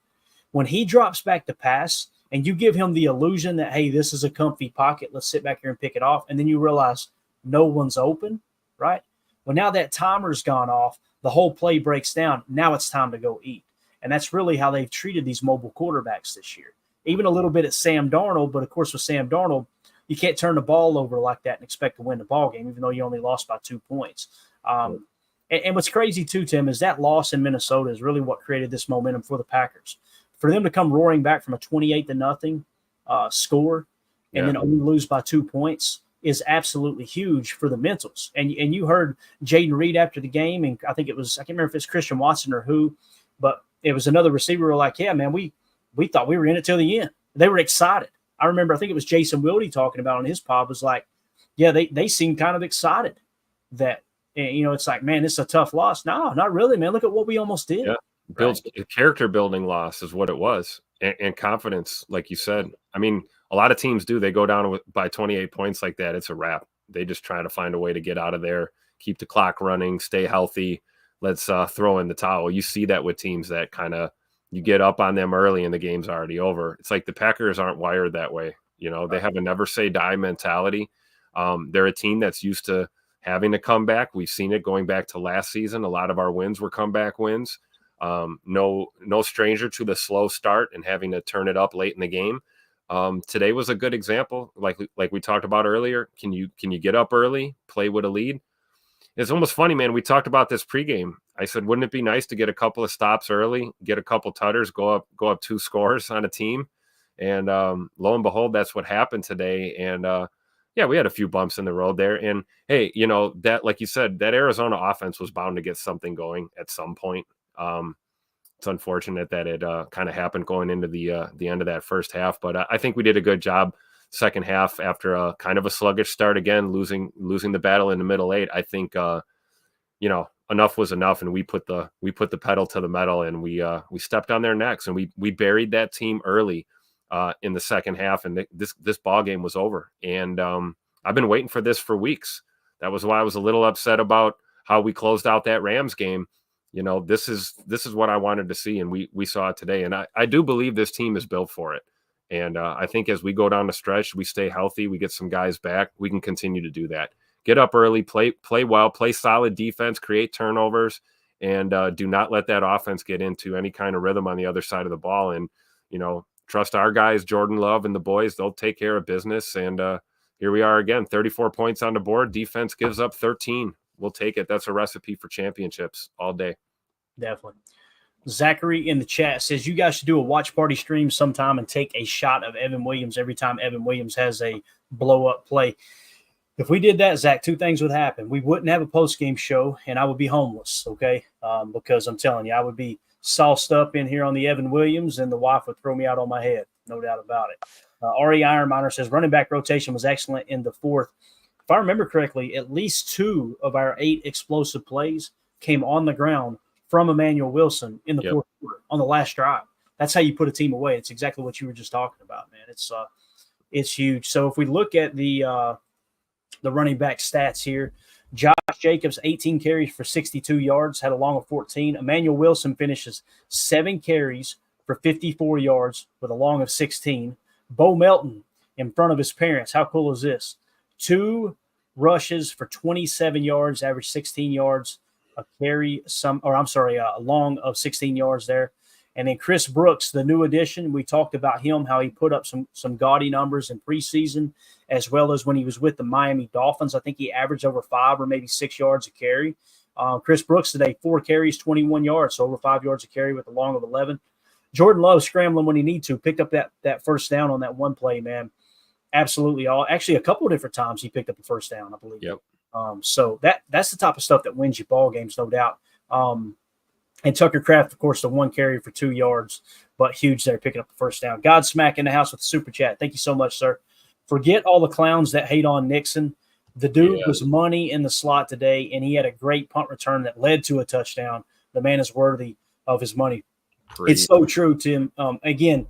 When he drops back to pass and you give him the illusion that, hey, this is a comfy pocket, let's sit back here and pick it off, and then you realize no one's open, right? Well, now that timer's gone off, the whole play breaks down. Now it's time to go eat. And that's really how they've treated these mobile quarterbacks this year. Even a little bit at Sam Darnold, but of course with Sam Darnold, you can't turn the ball over like that and expect to win the ball game, even though you only lost by 2 points. And what's crazy too, Tim, is that loss in Minnesota is really what created this momentum for the Packers. For them to come roaring back from a 28-0 score and then only lose by 2 points is absolutely huge for the mentals. And you heard Jaden Reed after the game, and I think I can't remember if it's Christian Watson or who, but it was another receiver who were like, yeah, man, we thought we were in it till the end. They were excited. I remember, I think it was Jason Wilde talking about on his pod was like, yeah, they seemed kind of excited that, it's like, man, this is a tough loss. No, not really, man. Look at what we almost did. Yeah. Builds character building loss is what it was. And confidence, like you said. I mean, a lot of teams do. They go down by 28 points like that. It's a wrap. They just try to find a way to get out of there, keep the clock running, stay healthy. Let's throw in the towel. You see that with teams that kind of, you get up on them early and the game's already over. It's like the Packers aren't wired that way. They have a never say die mentality. They're a team that's used to having to come back. We've seen it going back to last season. A lot of our wins were comeback wins. No stranger to the slow start and having to turn it up late in the game. Today was a good example. Like we talked about earlier. Can you get up early, play with a lead? It's almost funny, man. We talked about this pregame. I said, wouldn't it be nice to get a couple of stops early, get a couple tutters, go up 2 scores on a team? And lo and behold, that's what happened today. And we had a few bumps in the road there. And hey, that, like you said, that Arizona offense was bound to get something going at some point. It's unfortunate that it kind of happened going into the end of that first half, but I think we did a good job second half after a kind of a sluggish start again, losing the battle in the middle 8. I think enough was enough, and we put the pedal to the metal, and we stepped on their necks, and we buried that team early in the second half, and this ball game was over. And I've been waiting for this for weeks. That was why I was a little upset about how we closed out that Rams game. You know, this is what I wanted to see, and we saw it today. And I do believe this team is built for it. And I think as we go down the stretch, we stay healthy, we get some guys back, we can continue to do that. Get up early, play well, play solid defense, create turnovers, and do not let that offense get into any kind of rhythm on the other side of the ball. And, you know, trust our guys, Jordan Love and the boys, they'll take care of business. And here we are again, 34 points on the board. Defense gives up 13. We'll take it. That's a recipe for championships all day. Definitely. Zachary in the chat says you guys should do a watch party stream sometime and take a shot of Evan Williams every time Evan Williams has a blow-up play. If we did that, Zach, two things would happen. We wouldn't have a post-game show, and I would be homeless, okay? Because I'm telling you, I would be sauced up in here on the Evan Williams, and the wife would throw me out on my head, no doubt about it. Ari Ironminer says running back rotation was excellent in the fourth. If I remember correctly, at least 2 of our 8 explosive plays came on the ground from Emmanuel Wilson in the fourth quarter on the last drive. That's how you put a team away. It's exactly what you were just talking about, man. It's huge. So if we look at the running back stats here, Josh Jacobs, 18 carries for 62 yards, had a long of 14. Emmanuel Wilson finishes 7 carries for 54 yards with a long of 16. Bo Melton in front of his parents. How cool is this? 2 rushes for 27 yards, average 16 yards. A long of 16 yards there. And then Chris Brooks, the new addition, we talked about him, how he put up some gaudy numbers in preseason, as well as when he was with the Miami Dolphins. I think he averaged over 5 or maybe 6 yards a carry. Chris Brooks today, 4 carries, 21 yards, so over 5 yards a carry with a long of 11. Jordan Love scrambling when he need to, picked up that first down on that one play, man. Absolutely. Actually, a couple of different times he picked up a first down, I believe. Yep. So that's the type of stuff that wins you ball games, no doubt. And Tucker Kraft, of course, the 1 carry for 2 yards, but huge there, picking up the first down. Godsmack in the house with the super chat. Thank you so much, sir. Forget all the clowns that hate on Nixon. The dude was money in the slot today, and he had a great punt return that led to a touchdown. The man is worthy of his money. It's so true, Tim. Again,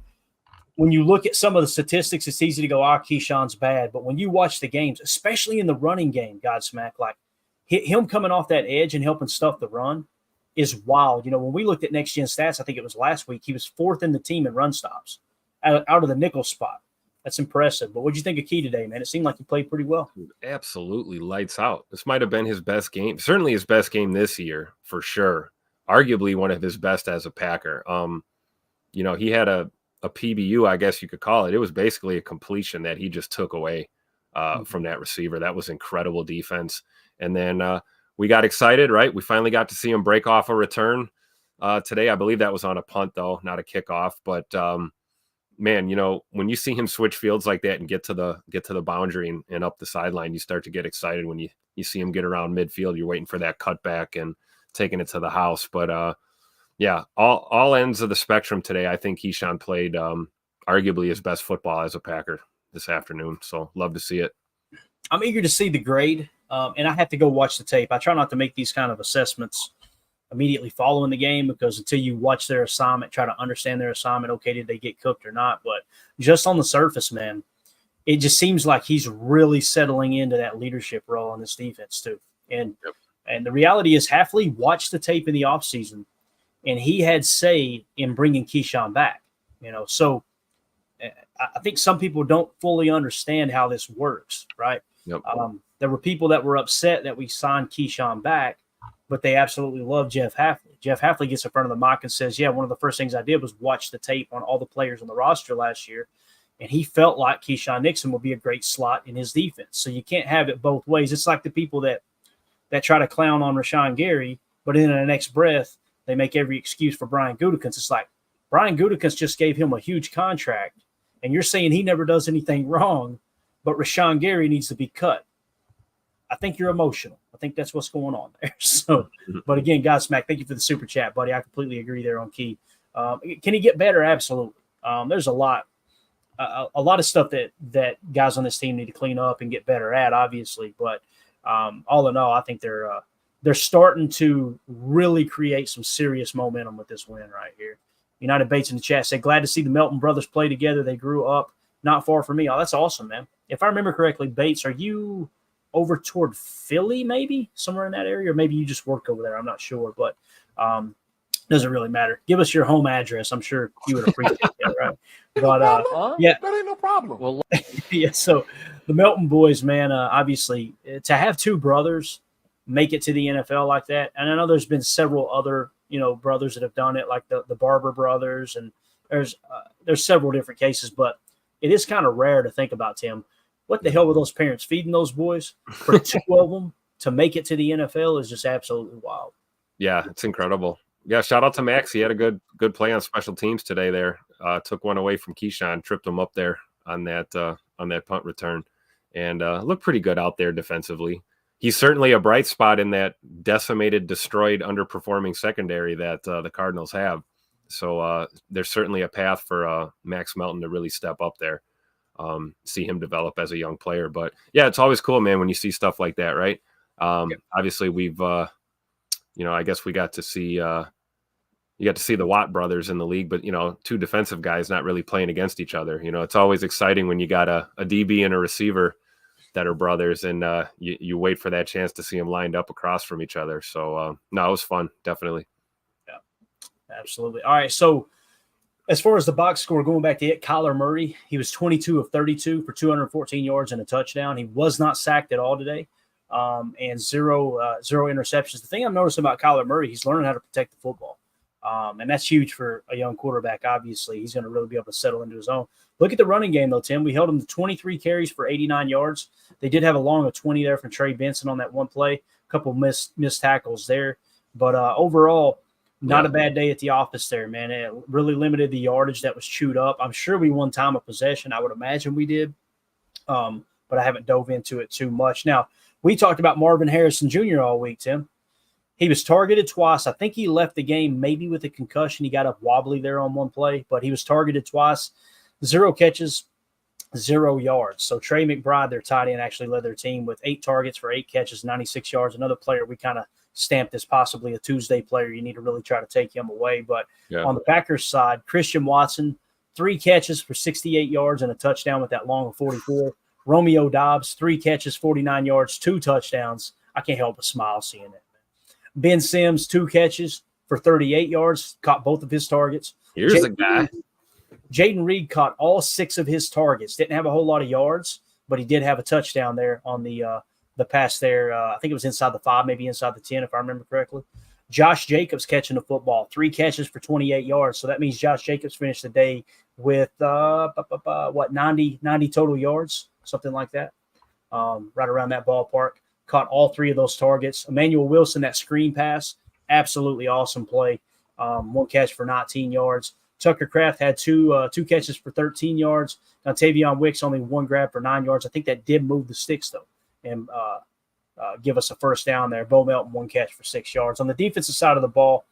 when you look at some of the statistics, it's easy to go, Keyshawn's bad. But when you watch the games, especially in the running game, Godsmack, like him coming off that edge and helping stuff the run is wild. You know, when we looked at next gen stats, I think it was last week, he was 4th in the team in run stops out of the nickel spot. That's impressive. But what'd you think of Key today, man? It seemed like he played pretty well. Absolutely lights out. This might have been his best game. Certainly his best game this year, for sure. Arguably one of his best as a Packer. You know, he had a PBU, I guess you could call it. It was basically a completion that he just took away from that receiver. That was incredible defense. And then we got excited, right? We finally got to see him break off a return today. I believe that was on a punt, though, not a kickoff. But man, you know, when you see him switch fields like that and get to the boundary and up the sideline, you start to get excited when you see him get around midfield. You're waiting for that cutback and taking it to the house. But yeah, all ends of the spectrum today. I think Keyshawn played arguably his best football as a Packer this afternoon. So love to see it. I'm eager to see the grade, and I have to go watch the tape. I try not to make these kind of assessments immediately following the game, because until you watch their assignment, try to understand their assignment, okay, did they get cooked or not? But just on the surface, man, it just seems like he's really settling into that leadership role on this defense too. And the reality is Hafley watched the tape in the offseason, and he had say in bringing Keyshawn back. You know, so I think some people don't fully understand how this works, right? Yep. There were people that were upset that we signed Keyshawn back, but they absolutely love Jeff Hafley. Jeff Hafley gets in front of the mic and says, yeah, one of the first things I did was watch the tape on all the players on the roster last year, and he felt like Keyshawn Nixon would be a great slot in his defense. So you can't have it both ways. It's like the people that try to clown on Rashawn Gary, but in the next breath, they make every excuse for Brian Gutekunst. It's like Brian Gutekunst just gave him a huge contract, and you're saying he never does anything wrong, but Rashawn Gary needs to be cut. I think you're emotional. I think that's what's going on there. So, but again, Godsmack, thank you for the super chat, buddy. I completely agree there on Key. Can he get better? Absolutely. There's a lot of stuff that guys on this team need to clean up and get better at, obviously. But all in all, I think they're starting to really create some serious momentum with this win right here. United Bates in the chat said, glad to see the Melton brothers play together. They grew up not far from me. Oh, that's awesome, man. If I remember correctly, Bates, are you over toward Philly, maybe somewhere in that area, or maybe you just work over there. I'm not sure, but doesn't really matter. Give us your home address. I'm sure you would appreciate that, right? But yeah, that ain't no problem. Well, yeah. So the Melton boys, man, obviously to have two brothers make it to the NFL like that, and I know there's been several other brothers that have done it, like the Barber brothers, and there's several different cases, but it is kind of rare to think about, Tim. What the hell were those parents feeding those boys for two of them to make it to the NFL is just absolutely wild. Yeah, it's incredible. Yeah, shout out to Max. He had a good play on special teams today there. Took one away from Keyshawn, tripped him up there on that punt return, and looked pretty good out there defensively. He's certainly a bright spot in that decimated, destroyed, underperforming secondary that the Cardinals have. So there's certainly a path for Max Melton to really step up there, see him develop as a young player. But yeah, it's always cool, man, when you see stuff like that, right? Obviously, we've I guess we got to see you got to see the Watt brothers in the league, but two defensive guys not really playing against each other. It's always exciting when you got a DB and a receiver that are brothers, and you wait for that chance to see them lined up across from each other. So no, it was fun, definitely. Yeah, absolutely. All right, so as far as the box score, going back to it, Kyler Murray, he was 22 of 32 for 214 yards and a touchdown. He was not sacked at all today. And zero interceptions. The thing I've noticed about Kyler Murray, he's learning how to protect the football. And that's huge for a young quarterback. Obviously, he's going to really be able to settle into his own. Look at the running game, though, Tim. We held him to 23 carries for 89 yards. They did have a long of 20 there from Trey Benson on that one play. A couple missed tackles there. But overall, not a bad day at the office there, man. It really limited the yardage that was chewed up. I'm sure we won time of possession. I would imagine we did. But I haven't dove into it too much. Now, we talked about Marvin Harrison Jr. all week, Tim. He was targeted twice. I think he left the game maybe with a concussion. He got up wobbly there on one play, but he was targeted twice. 0 catches, 0 yards. So Trey McBride, their tight end, actually led their team with 8 targets for 8 catches, 96 yards. Another player we kind of stamped as possibly a Tuesday player. You need to really try to take him away. But on the Packers side, Christian Watson, 3 catches for 68 yards and a touchdown with that long of 44. Romeo Dobbs, 3 catches, 49 yards, 2 touchdowns. I can't help but smile seeing it. Ben Sims, 2 catches for 38 yards, caught both of his targets. Here's a guy. Jaden Reed caught all 6 of his targets. Didn't have a whole lot of yards, but he did have a touchdown there on the pass there. I think it was inside the 5, maybe inside the 10, if I remember correctly. Josh Jacobs catching the football, 3 catches for 28 yards. So that means Josh Jacobs finished the day with 90 total yards, something like that, right around that ballpark. Caught all 3 of those targets. Emmanuel Wilson, that screen pass, absolutely awesome play. 1 catch for 19 yards. Tucker Kraft had 2 catches for 13 yards. Now, Tavion Wicks only 1 grab for 9 yards. I think that did move the sticks, though, and give us a first down there. Bo Melton, 1 catch for 6 yards. On the defensive side of the ball,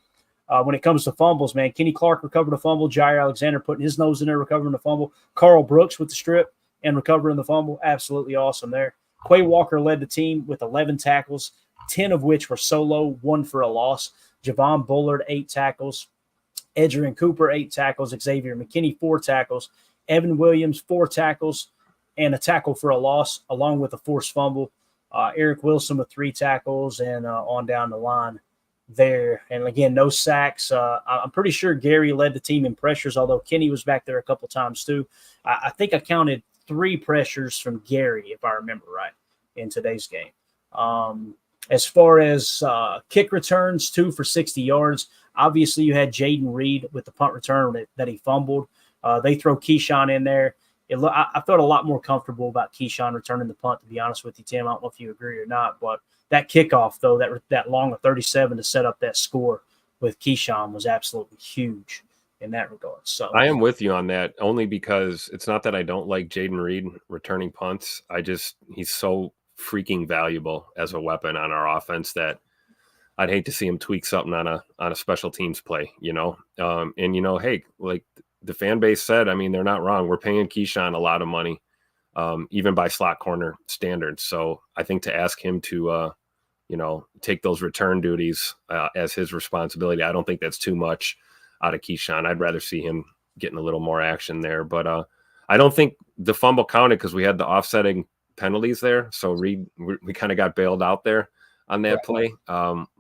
when it comes to fumbles, man, Kenny Clark recovered a fumble. Jair Alexander putting his nose in there, recovering the fumble. Carl Brooks with the strip and recovering the fumble. Absolutely awesome there. Quay Walker led the team with 11 tackles, 10 of which were solo, 1 for a loss. Javon Bullard, 8 tackles. Edgerrin Cooper, 8 tackles. Xavier McKinney, 4 tackles. Evan Williams, 4 tackles and a tackle for a loss, along with a forced fumble. Eric Wilson with 3 tackles and on down the line there. And, again, no sacks. I'm pretty sure Gary led the team in pressures, although Kenny was back there a couple times too. I think I counted 3 pressures from Gary, if I remember right, in today's game. As far as kick returns, 2 for 60 yards. Obviously, you had Jaden Reed with the punt return that he fumbled. They throw Keyshawn in there. I felt a lot more comfortable about Keyshawn returning the punt, to be honest with you, Tim. I don't know if you agree or not, but that kickoff, though, that long of 37 to set up that score with Keyshawn was absolutely huge in that regard. So I am with you on that, only because it's not that I don't like Jaden Reed returning punts. He's so freaking valuable as a weapon on our offense that I'd hate to see him tweak something on a special teams play, hey, like the fan base said, I mean, they're not wrong. We're paying Keyshawn a lot of money, even by slot corner standards. So I think to ask him to, take those return duties as his responsibility, I don't think that's too much out of Keyshawn. I'd rather see him getting a little more action there. But I don't think the fumble counted because we had the offsetting penalties there. So we kind of got bailed out there on that play.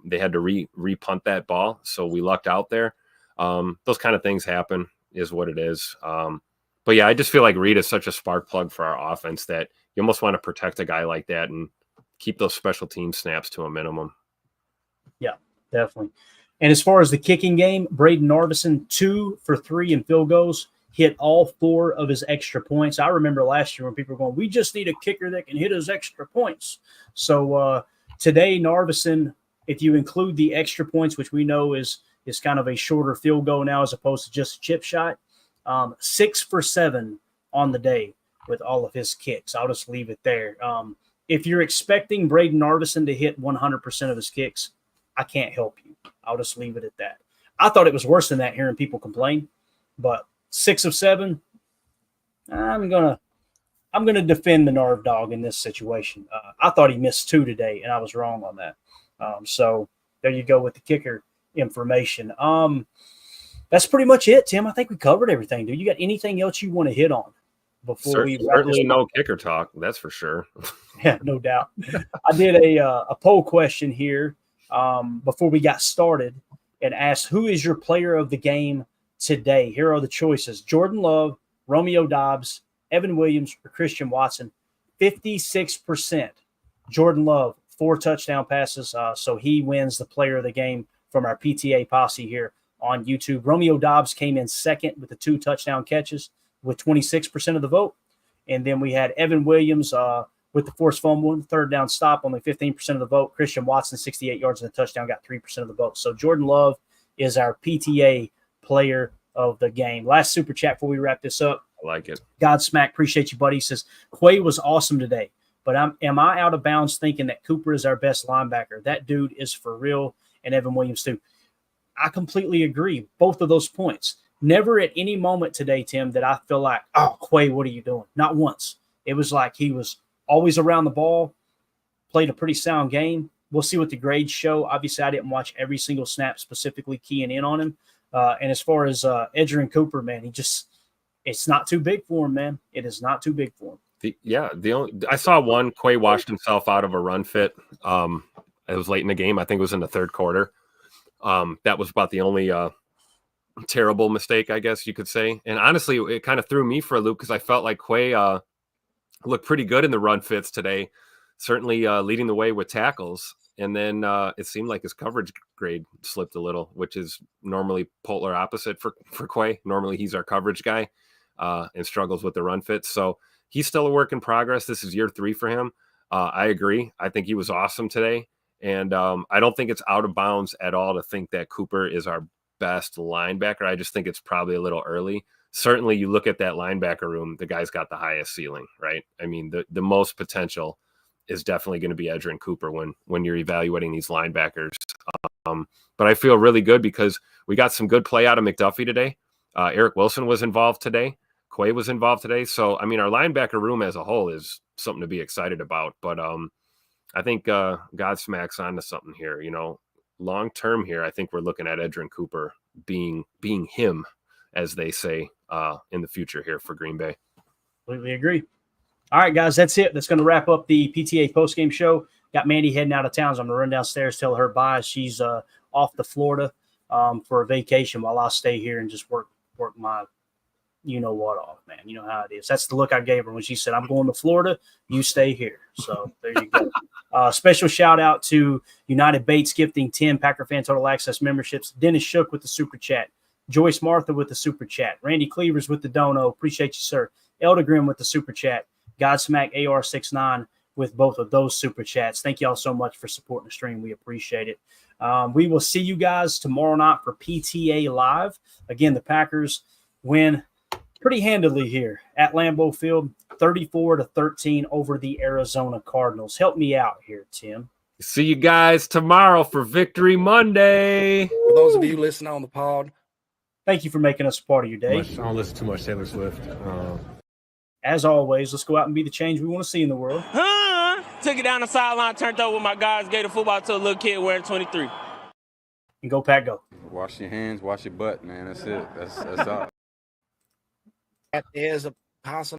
They had to re-punt that ball. So we lucked out there. Those kind of things happen, is what it is. But yeah, I just feel like Reed is such a spark plug for our offense that you almost want to protect a guy like that and keep those special team snaps to a minimum. Yeah, definitely. And as far as the kicking game, Braden Narvison, 2 for 3 in field goals, hit all 4 of his extra points. I remember last year when people were going, we just need a kicker that can hit his extra points. So today, Narvison, if you include the extra points, which we know is kind of a shorter field goal now as opposed to just a chip shot, 6 for 7 on the day with all of his kicks. I'll just leave it there. If you're expecting Braden Narvison to hit 100% of his kicks, I can't help you. I'll just leave it at that. I thought it was worse than that, hearing people complain, but 6 of 7, I'm gonna defend the Narv dog in this situation. I thought he missed 2 today, and I was wrong on that. So there you go with the kicker information. That's pretty much it, Tim. I think we covered everything. Do you got anything else you want to hit on before we wrap certainly this no up? kicker talk, that's for sure. Yeah, no doubt. I did a poll question here before we got started and asked, who is your player of the game today? Here are the choices: Jordan Love, Romeo Doubs, Evan Williams, or Christian Watson. 56% Jordan Love, 4 touchdown passes. So he wins the player of the game from our PTA posse here on YouTube. Romeo Doubs came in second with the 2 touchdown catches with 26% of the vote. And then we had Evan Williams with the forced fumble, third down stop, only 15% of the vote. Christian Watson, 68 yards and a touchdown, got 3% of the vote. So Jordan Love is our PTA player of the game. Last super chat before we wrap this up. I like it. Godsmack, appreciate you, buddy. He says, Quay was awesome today, but am I out of bounds thinking that Cooper is our best linebacker? That dude is for real, and Evan Williams too. I completely agree. Both of those points. Never at any moment today, Tim, that I feel like, oh, Quay, what are you doing? Not once. It was like he was always around the ball, played a pretty sound game. We'll see what the grades show. Obviously, I didn't watch every single snap, specifically keying in on him. And as far as Edgerrin Cooper, man, it's not too big for him, man. It is not too big for him. I saw one. Quay washed himself out of a run fit. It was late in the game. I think it was in the third quarter. That was about the only terrible mistake, I guess you could say. And honestly, it kind of threw me for a loop because I felt like Quay looked pretty good in the run fits today, certainly leading the way with tackles. And then it seemed like his coverage grade slipped a little, which is normally polar opposite for Quay. Normally he's our coverage guy and struggles with the run fits. So he's still a work in progress. This is year 3 for him. I agree. I think he was awesome today. And I don't think it's out of bounds at all to think that Cooper is our best linebacker. I just think it's probably a little early. Certainly you look at that linebacker room, the guy's got the highest ceiling, right? I mean, the most potential is definitely going to be Edgerrin Cooper when you're evaluating these linebackers. But I feel really good because we got some good play out of McDuffie today. Eric Wilson was involved today. Quay was involved today. So, I mean, our linebacker room as a whole is something to be excited about. But I think Godsmack's onto something here. You know, long term here, I think we're looking at Edgerrin Cooper being him, as they say, in the future here for Green Bay. Completely agree. All right, guys, that's it. That's going to wrap up the PTA postgame show. Got Mandy heading out of town, so I'm going to run downstairs, tell her bye. She's off to Florida for a vacation while I stay here and just work my you-know-what off, man. You know how it is. That's the look I gave her when she said, I'm going to Florida, you stay here. So there you go. Special shout-out to United Bates gifting 10 Packer Fan Total Access memberships. Dennis Shook with the Super Chat. Joyce Martha with the Super Chat. Randy Cleavers with the dono. Appreciate you, sir. Eldegrim with the Super Chat. Godsmack AR69 with both of those Super Chats. Thank you all so much for supporting the stream. We appreciate it. We will see you guys tomorrow night for PTA Live. Again, the Packers win pretty handily here at Lambeau Field, 34-13 over the Arizona Cardinals. Help me out here, Tim. See you guys tomorrow for Victory Monday. For those of you listening on the pod, thank you for making us a part of your day. I don't listen too much Taylor Swift. As always, let's go out and be the change we want to see in the world. Took it down the sideline, turned over with my guys, gave the football to a little kid wearing 23. And go, Pack, go. Wash your hands, wash your butt, man. That's it. That's all. that is a possible.